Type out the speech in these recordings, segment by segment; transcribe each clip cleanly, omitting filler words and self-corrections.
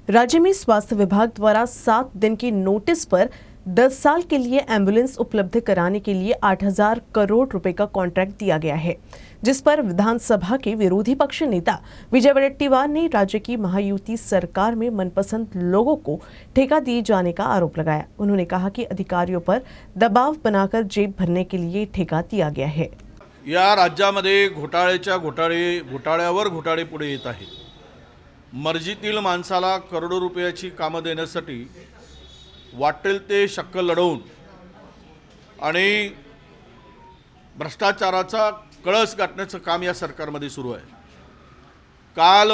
राज्य में स्वास्थ्य विभाग द्वारा 7 दिन की नोटिस पर 10 साल के लिए एम्बुलेंस उपलब्ध कराने के लिए 8,000 करोड़ रुपए का कॉन्ट्रैक्ट दिया गया है, जिस पर विधानसभा के विरोधी पक्ष नेता विजय वडेट्टीवार ने राज्य की महायुति सरकार में मनपसंद लोगों को ठेका दिए जाने का आरोप लगाया। उन्होंने कहा कि अधिकारियों पर दबाव बनाकर जेब भरने के लिए ठेका दिया गया है। या राज्यामध्ये घोटाळ्यावर घोटाळे पुढे येत आहेत। मर्जीतील माणसाला करोडो रुपयाची कामं देण्यासाठी वाटेल ते शक्कल लढवून आणि भ्रष्टाचाराचा कळस गाठण्याचं काम या सरकारमध्ये सुरू आहे। काल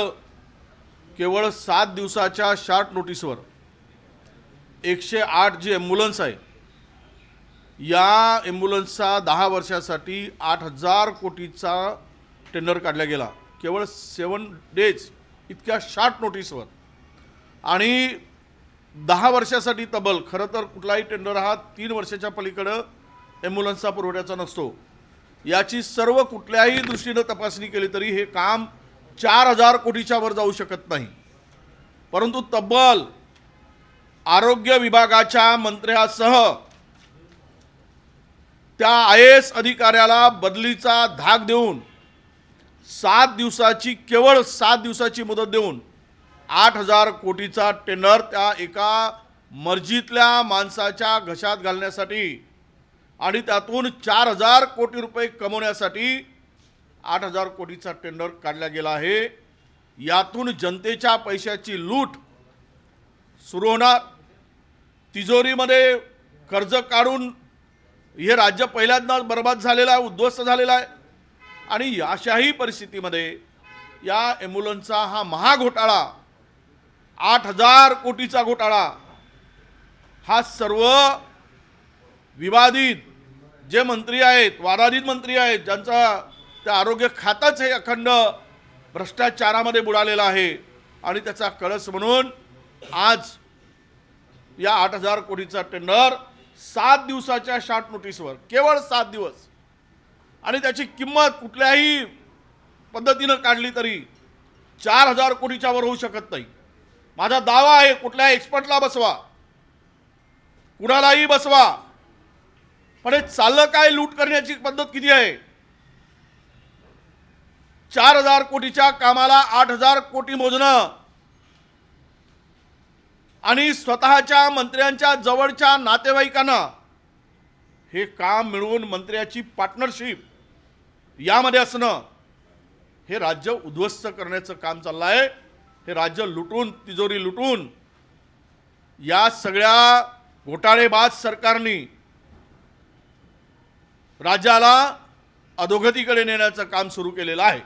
केवळ 7 दिवसाच्या शॉर्ट नोटीसवर 108 जी ॲम्ब्युलन्स आहे, या ॲम्ब्युलन्सचा 10 वर्षासाठी 8,000 कोटीचा टेंडर काढला गेला, केवळ 7 डेज इतक्या शॉर्ट नोटीसवर। आणि 10 वर्षासाठी तब्बल, खरं तर कुठलाही टेंडर हा 3 वर्षाच्या पलीकडे ॲम्ब्युलन्सचा पुरवठ्याचा नसतो। याची सर्व कुठल्याही दृष्टीने तपासणी केली तरी हे काम 4,000 कोटीच्या वर जाऊ शकत नाही। परंतु तब्बल आरोग्य विभागाच्या मंत्र्यासह त्या IAS अधिकाऱ्याला बदलीचा धाक देऊन 7 दिवसाची, केवळ 7 दिवसाची मुदत देऊन 8,000 कोटीचा टेंडर त्या एका मर्जीतल्या माणसाच्या घशात घालण्यासाठी आणि त्यातून 4,000 कोटी रुपये कमवण्यासाठी 8,000 कोटीचा टेंडर काढला गेला आहे। यातून जनतेच्या पैशाची लूट सुरू होणार। तिजोरीमध्ये कर्ज काढून हे राज्य पहिल्यांदाच बर्बाद झालेलं आहे, उद्ध्वस्त झालेलं आहे। आणि अशाही परिस्थितीमध्ये या ॲम्ब्युलन्सचा हा महाघोटाळा, 8,000 कोटीचा घोटाळा, हा सर्व विवादित जे मंत्री आहेत, वादाधित मंत्री आहेत, ज्यांचा त्या आरोग्य खाताच हे अखंड भ्रष्टाचारामध्ये बुडालेला आहे, आणि त्याचा कळस म्हणून आज या 8,000 कोटीचा टेंडर 7 दिवसाच्या शॉर्ट नोटीसवर, केवळ 7 दिवस, आणि त्याची किंमत कुठल्याही पद्धतीने काढली तरी 4,000 कोटीच्या वर होऊ शकत नाही। माझा दावा आहे, कुठल्या एक्सपर्टला बसवा, कुणालाही बसवा, पण हे चाललं काय, लूट करण्याची पद्धत किती आहे। 4,000 कोटीच्या कामाला 8,000 कोटी मोजणं आणि स्वतःच्या मंत्र्यांच्या जवळच्या नातेवाईकांना हे काम मिळवून मंत्र्याची पार्टनरशिप यामध्ये असणं, हे राज्य उद्ध्वस्त करण्याचं काम चाललं आहे। हे राज्य लुटून, तिजोरी लुटून या सगळ्या घोटाळेबाज सरकारने राज्याला अधोगतीकडे नेण्याचं काम सुरू केलेलं आहे।